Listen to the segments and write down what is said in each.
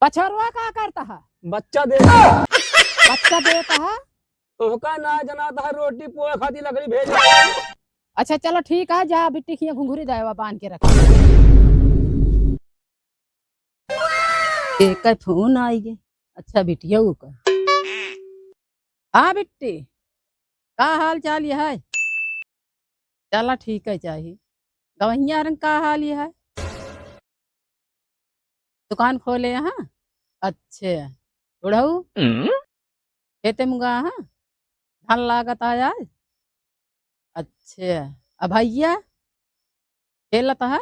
बछरुआ का करता है? बच्चा देता है। बच्चा देता है? तो का ना जनाता है रोटी पोए खाती लकड़ी भेज। अच्छा चलो ठीक है, जा बिट्टी खिया घुंघरी दावा बांध के रख। एक फोन आई गे। अच्छा बिटिया का। हाँ बिट्टी, का हाल चाल ये है? चला ठीक है चाहिए। गवैया रंग का हाल ये है? दुकान खोले यहाँ? अच्छे उड़ऊ खेते मुगा हाँ धान लागत आया। अच्छे अब भैया खेलता है?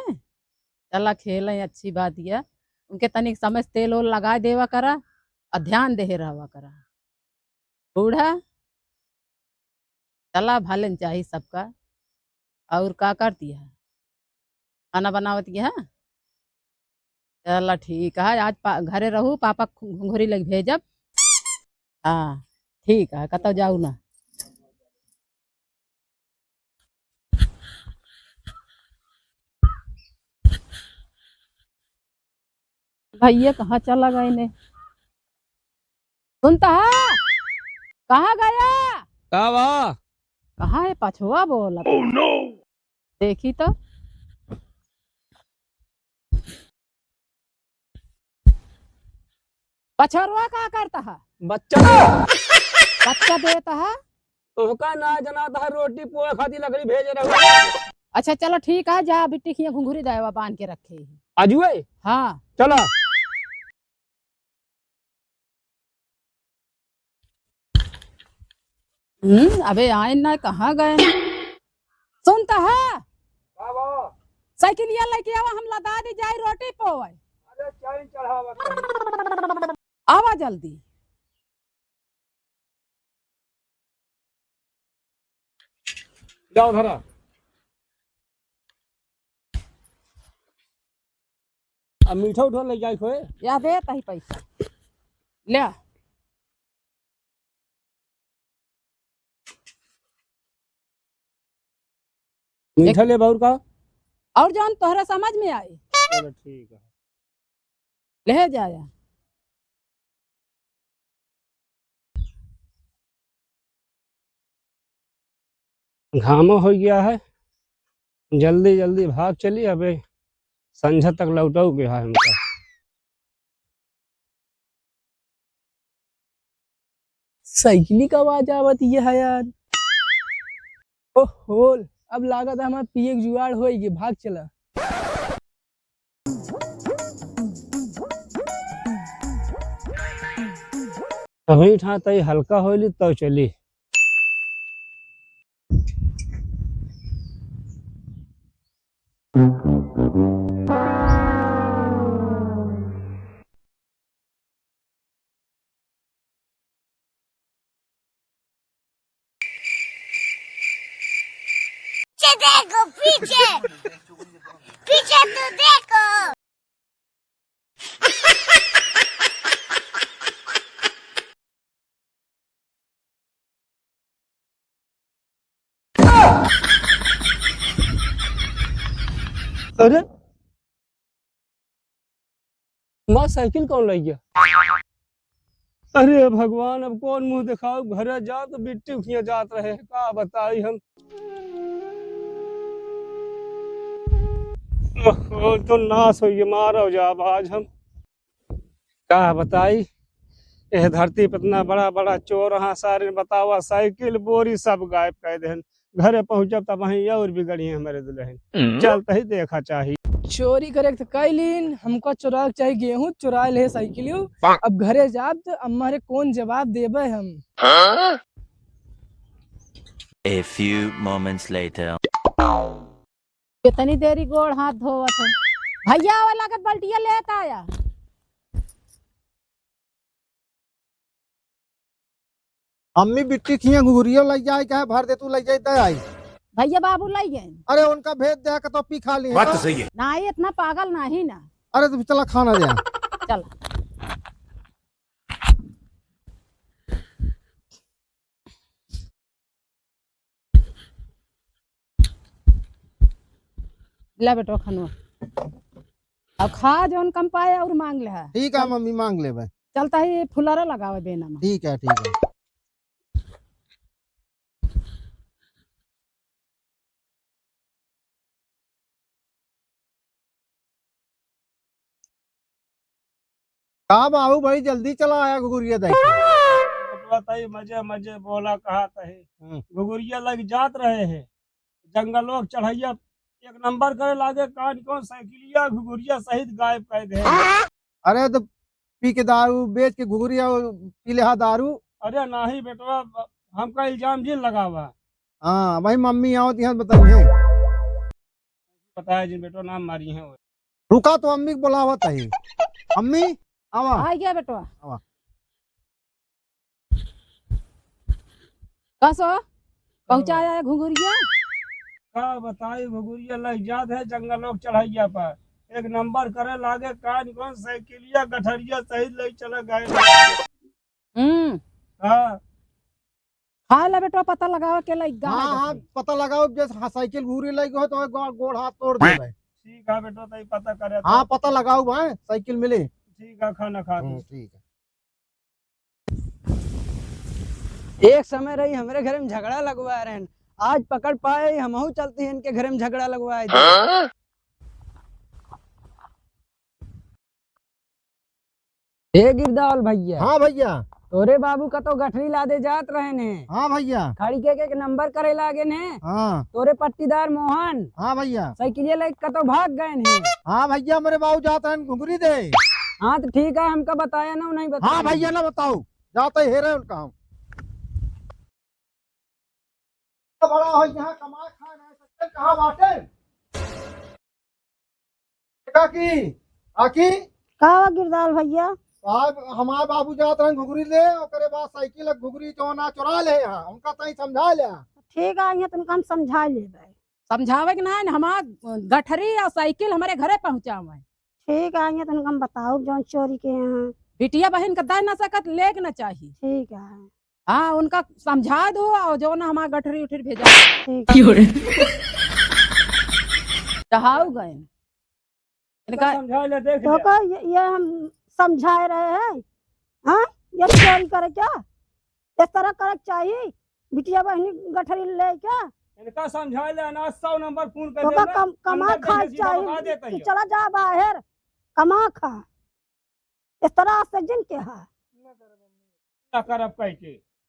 चला खेल, अच्छी बात है। उनके तनिक समझ तेल ओल लगा देवा करा और ध्यान दे रहा करा। बूढ़ा चला भालन चाहिए सबका। और का करती है? खाना बनावती है? चला ठीक है, आज घरे रहू, पापा घुंघरी लग भेजब। हाँ ठीक है, कतो जाऊ ना। भैया कहाँ चला गए ने? सुनता है? कहाँ गया? का वाह कहाँ है? पछुआ बोला। oh, no! देखी तो पछरुआ का करता है? बच्चा देता है। बच्चा देता है? तो का ना जनाता है रोटी पोए खाती लकड़ी भेज रहे। अच्छा चलो ठीक है, जा बिट्टी खिया घुंघरी दावा बांध के रखे। आजुए हाँ चला। अबे आए ना, कहाँ गए? सुनता है? साइकिलिया लेके आवा, हम लदा दी जाए रोटी पोए। अरे चाय चढ़ावा आवा जल्दी। जाओ धरा। अब मीठा उठा ले जाए खोए। या दे तही पैसा ले। मीठा ले बाउर का। और जान तोहरा समझ में आए चलो ठीक है। ले जाया। घामा हो गया है, जल्दी जल्दी भाग चली। अबे संझा तक लौटाऊ के है हमका। साइकिली का आवाज आवत ये है यार। ओहो, अब लागत है हमारा पिए के जुगाड़ होएगी, भाग चला। अभी ठाता ही हल्का होली तो चली। देखो पीछे पीछे तो देखो। अरे माँ साइकिल कौन लाई गया? अरे भगवान, अब कौन मुंह दिखाओ? घर जा तो बिट्टी उखिया जात रहे, का बताई हम। तो नाश हो मारो जा आज हम। का बताई, यह धरती पे इतना बड़ा बड़ा चोर हाँ सारे बतावा, साइकिल बोरी सब गायब कर देन। घरे पहुंचब तब वहीं और बिगड़ी है हमारे दुल्हन। चलते ही देखा चाहिए। चोरी करे तो कैलीन, हमको चुरा के चाहिए गेहूं, चुरा ले साइकिल। अब घरे जाब तो अम्मा रे कौन जवाब देबे हम। A few moments later. कितनी देरी गोड़ हाथ धोवत है? भैया वाला लागत बाल्टिया लेता आया। अम्मी बिट्टी खिया घुघरियो लग जाए क्या भर दे तू लग जाए आई। भैया बाबू लाई गए। अरे उनका भेज दे तो पी खा ली। बात तो सही है। ना ये इतना पागल नहीं ना। अरे तू चला खाना दे। चला ले बेटो खानो। अब खा जौन कम पाए और मांग ले है। ठीक है मम्मी मांग ले भाई। चलता ही फुलारा लगावे बेना में। ठीक है ठीक है। कहा बाबू भाई जल्दी चला आया घुघुरिया देख के। बेटवा तई मजे मजे बोला कहा तही घुघुरिया लग जात रहे हैं जंगलों चढ़ैया एक नंबर करे लागे कान कौन साइकिलिया घुघुरिया सहित गायब कर दे। अरे तो पी के दारू बेच के घुघुरिया पी ले हा दारू। अरे नहीं बेटवा हमका इल्जाम जिन लगा हुआ। हाँ भाई मम्मी आओ तो यहाँ बताइए। बताया जिन बेटवा नाम मारी है। रुका तो अम्मी को बुलावत है। अम्मी आवा। आ गया बेटवा। आवा। कसो पहुंचाया है घुघुरिया। का बताई घुघुरिया लग जात है जंगलों चढ़ैया पर एक नंबर करे लागे कान कौन साइकिलिया गठरिया सहित ले चला गए। हाँ खा ले बेटवा पता लगाओ के लग गा। हाँ हाँ पता लगाओ जैसे साइकिल घूरी लगी हो तो गोड़ हाथ तोड़ दे भाई। ठीक है बेटवा तई पता करे। हाँ पता लगाओ भाई साइकिल मिले। ठीक है खाना खा तू। ठीक है। एक समय रही हमारे घर में झगड़ा लगवा रहे हैं, आज पकड़ पाए हमहू चलते हैं इनके घर में झगड़ा लगवाए। हे गिरदावल भैया। हाँ भैया। तोरे बाबू का तो गठरी लादे जात रहे ने। हाँ भैया। खड़ी के नंबर करे लागे ने। हाँ तोरे पट्टीदार मोहन हाँ भैया। साइकिलिया लेके का तो भाग गए ने। हाँ भैया मेरे बाबू जाते हैं घुघुरी दे। हाँ तो ठीक है हमका बताया ना नहीं बताया। हाँ भैया ना बताओ जाते ही रहे उनका हम। बड़ा हो यहाँ कमा खा रहे कहाँ बाटे। काकी आकी कहा गिरदार भैया। हमारे बाबू जाते हैं घुघुरी ले ओकरे बाद साइकिल घुघुरी चोना चुरा ले यहाँ उनका तई समझा ले। ठीक है यहाँ तुमको हम समझा लेबे। समझावे के ना हमार गठरी और साइकिल हमारे घरे पहुंचावे। ठीक है यहाँ तुमको हम बताओ जौन चोरी के यहाँ। बिटिया बहन का दे ना सकत ले के ना चाहिए। ठीक है। हाँ उनका समझा दो और जो ना हमारा गठरी उठरी भेजा। ठीक चढ़ाऊ गए इनका। समझा ले देख तो ले। का ये हम समझा रहे हैं। हाँ ये चोरी करे क्या इस तरह करे चाहिए बिटिया बहनी गठरी ले क्या। इनका समझा ले अनाज 100 नंबर फोन कर तो देना। का कमा अंदर खा देने सीधा बता देता चाहिए ही। चला जा बाहर कमा खा इस तरह से जिन के है। क्या करब कह के